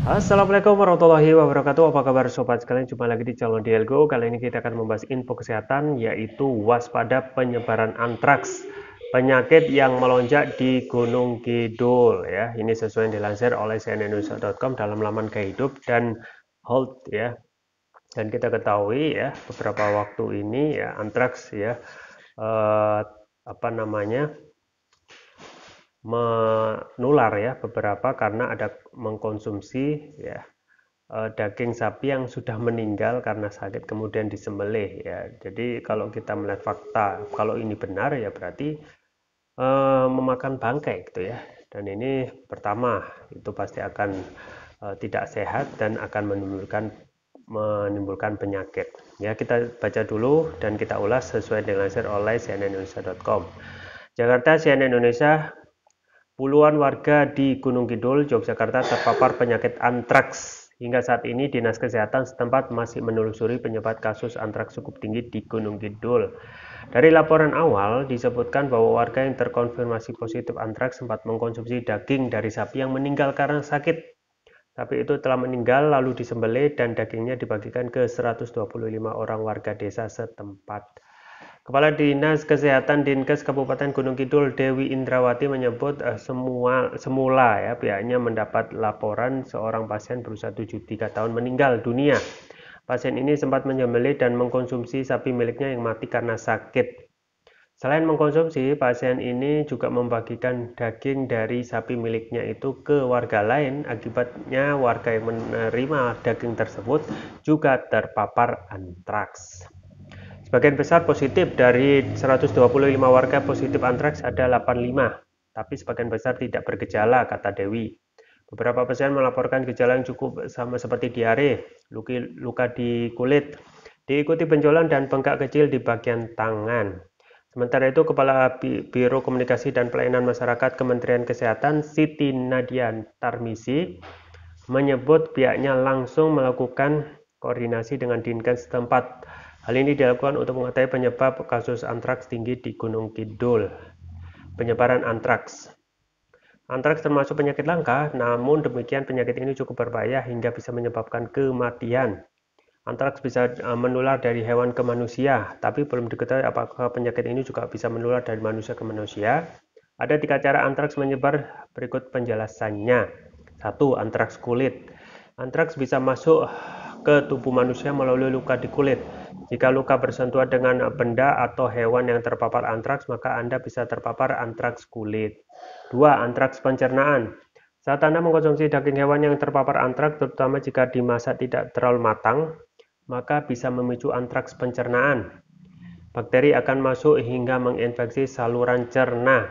Assalamualaikum warahmatullahi wabarakatuh. Apa kabar sobat sekalian? Jumpa lagi di channel Dielgo. Kali ini kita akan membahas info kesehatan, yaitu waspada penyebaran antraks, penyakit yang melonjak di Gunung Kidul. Ya, ini sesuai yang dilansir oleh cnnindonesia.com dalam laman Gaya Hidup dan Health ya. Dan kita ketahui ya, beberapa waktu ini ya antraks ya apa namanya menular ya beberapa karena ada mengkonsumsi ya daging sapi yang sudah meninggal karena sakit kemudian disembelih ya. Jadi kalau kita melihat fakta, kalau ini benar ya berarti memakan bangkai gitu ya. Dan ini pertama itu pasti akan tidak sehat dan akan menimbulkan penyakit. Ya, kita baca dulu dan kita ulas sesuai dilansir oleh cnnindonesia.com. Jakarta, CNN Indonesia. Puluhan warga di Gunung Kidul, Yogyakarta terpapar penyakit antraks. Hingga saat ini, Dinas Kesehatan setempat masih menelusuri penyebab kasus antraks cukup tinggi di Gunung Kidul. Dari laporan awal, disebutkan bahwa warga yang terkonfirmasi positif antraks sempat mengkonsumsi daging dari sapi yang meninggal karena sakit. Sapi itu telah meninggal lalu disembelih dan dagingnya dibagikan ke 125 orang warga desa setempat. Kepala Dinas Kesehatan Dinkes Kabupaten Gunung Kidul Dewi Indrawati menyebut semula ya pihaknya mendapat laporan seorang pasien berusia 73 tahun meninggal dunia. Pasien ini sempat menyembelih dan mengkonsumsi sapi miliknya yang mati karena sakit. Selain mengkonsumsi, pasien ini juga membagikan daging dari sapi miliknya itu ke warga lain. Akibatnya warga yang menerima daging tersebut juga terpapar antraks. Sebagian besar positif dari 125 warga positif antraks ada 85, tapi sebagian besar tidak bergejala, kata Dewi. Beberapa pasien melaporkan gejala yang cukup sama seperti diare, luka di kulit, diikuti benjolan dan bengkak kecil di bagian tangan. Sementara itu, Kepala Biro Komunikasi dan Pelayanan Masyarakat Kementerian Kesehatan Siti Nadia Tarmizi menyebut pihaknya langsung melakukan koordinasi dengan Dinkes setempat. Hal ini dilakukan untuk mengetahui penyebab kasus antraks tinggi di Gunung Kidul. Penyebaran antraks. Antraks termasuk penyakit langka, namun demikian penyakit ini cukup berbahaya hingga bisa menyebabkan kematian. Antraks bisa menular dari hewan ke manusia, tapi belum diketahui apakah penyakit ini juga bisa menular dari manusia ke manusia. Ada 3 cara antraks menyebar, berikut penjelasannya. 1. Antraks kulit. Antraks bisa masuk ke tubuh manusia melalui luka di kulit. Jika luka bersentuhan dengan benda atau hewan yang terpapar antraks, maka Anda bisa terpapar antraks kulit. 2. Antraks pencernaan. Saat Anda mengkonsumsi daging hewan yang terpapar antraks, terutama jika dimasak tidak terlalu matang, maka bisa memicu antraks pencernaan. Bakteri akan masuk hingga menginfeksi saluran cerna.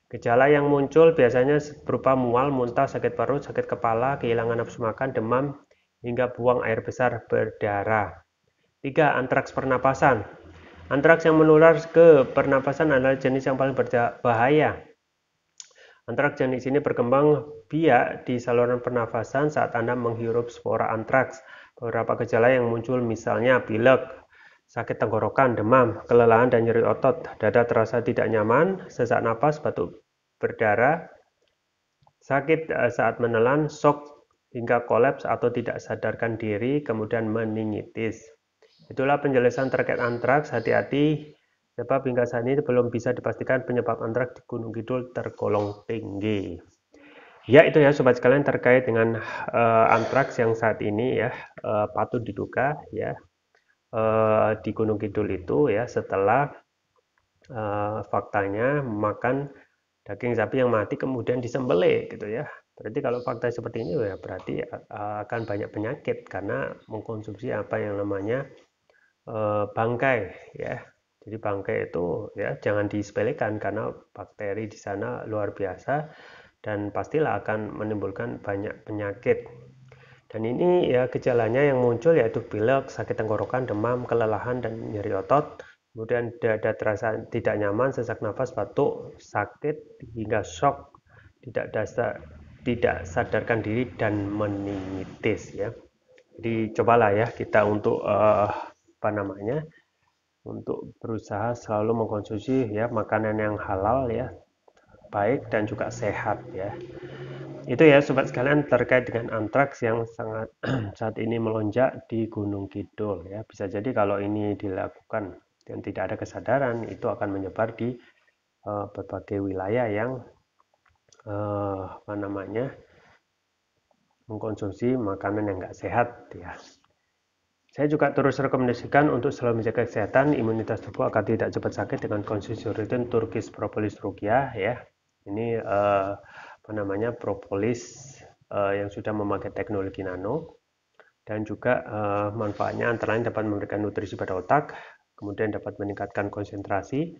Gejala yang muncul biasanya berupa mual, muntah, sakit perut, sakit kepala, kehilangan nafsu makan, demam, hingga buang air besar berdarah. 3. Antraks pernapasan. Antraks yang menular ke pernapasan adalah jenis yang paling berbahaya. Antraks jenis ini berkembang biak di saluran pernafasan saat Anda menghirup spora antraks. Beberapa gejala yang muncul misalnya pilek, sakit tenggorokan, demam, kelelahan dan nyeri otot, dada terasa tidak nyaman, sesak napas, batuk berdarah, sakit saat menelan, shock hingga kolaps atau tidak sadarkan diri, kemudian meningitis. Itulah penjelasan terkait antraks. Hati-hati sebab hingga saat ini belum bisa dipastikan penyebab antraks di Gunung Kidul tergolong tinggi. Ya, itu ya sobat sekalian terkait dengan antraks yang saat ini ya patut diduga ya di Gunung Kidul itu ya setelah faktanya makan daging sapi yang mati kemudian disembelih gitu ya. Berarti kalau fakta seperti ini ya berarti akan banyak penyakit karena mengkonsumsi apa yang namanya bangkai ya. Jadi bangkai itu ya jangan disepelekan karena bakteri di sana luar biasa dan pastilah akan menimbulkan banyak penyakit. Dan ini ya gejalanya yang muncul yaitu pilek, sakit tenggorokan, demam, kelelahan dan nyeri otot. Kemudian dada terasa tidak nyaman, sesak nafas, batuk, sakit hingga shock, tidak sadarkan diri dan meningitis ya. Jadi cobalah ya kita untuk apa namanya untuk berusaha selalu mengkonsumsi ya makanan yang halal ya baik dan juga sehat ya. Itu ya sobat sekalian terkait dengan antraks yang sangat saat ini melonjak di Gunung Kidul ya. Bisa jadi kalau ini dilakukan dan tidak ada kesadaran itu akan menyebar di berbagai wilayah yang mengkonsumsi makanan yang nggak sehat ya. Saya juga terus rekomendasikan untuk selalu menjaga kesehatan imunitas tubuh agar tidak cepat sakit dengan konsumsi rutin Turkish Propolis rugiah ya. Ini propolis yang sudah memakai teknologi nano dan juga manfaatnya antara lain dapat memberikan nutrisi pada otak, kemudian dapat meningkatkan konsentrasi,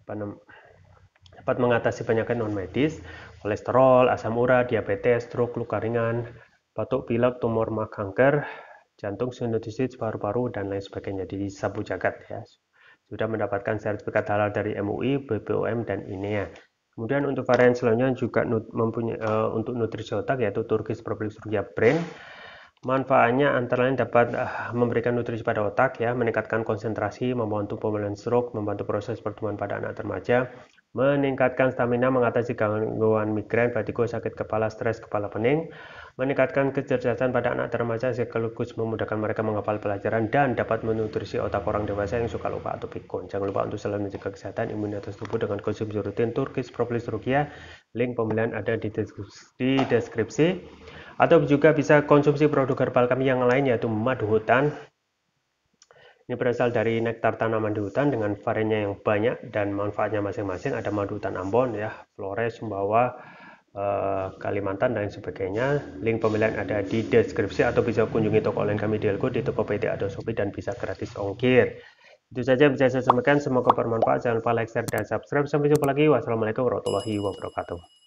dapat mengatasi penyakit non medis, kolesterol, asam urat, diabetes, stroke, luka ringan, batuk pilek, tumor kanker, jantung, sinusitis, paru-paru, dan lain sebagainya di sabu jagat ya. Sudah mendapatkan sertifikat halal dari MUI, BPOM, dan INEA. Kemudian untuk varian selanjutnya juga mempunyai untuk nutrisi otak yaitu Turkish Propolis rugiah Brain. Manfaatnya antara lain dapat memberikan nutrisi pada otak ya, meningkatkan konsentrasi, membantu pemulihan stroke, membantu proses pertumbuhan pada anak remaja, meningkatkan stamina, mengatasi gangguan migrain, vertigo, sakit kepala, stres, kepala pening, meningkatkan kecerdasan pada anak remaja sekaligus memudahkan mereka menghafal pelajaran dan dapat menutrisi otak orang dewasa yang suka lupa atau pikun. Jangan lupa untuk selalu menjaga kesehatan imunitas tubuh dengan konsumsi rutin Turkish Propolis rugiah. Link pembelian ada di deskripsi. Atau juga bisa konsumsi produk herbal kami yang lain yaitu madu hutan. Ini berasal dari nektar tanaman di hutan dengan variannya yang banyak dan manfaatnya masing-masing. Ada madu hutan Ambon ya, Flores, Sumbawa, Kalimantan dan sebagainya. Link pembelian ada di deskripsi atau bisa kunjungi toko online kami di Elgo, di Tokopedia atau Shopee dan bisa gratis ongkir. Itu saja bisa saya sampaikan, semoga bermanfaat. Jangan lupa like, share, dan subscribe. Sampai jumpa lagi. Wassalamualaikum warahmatullahi wabarakatuh.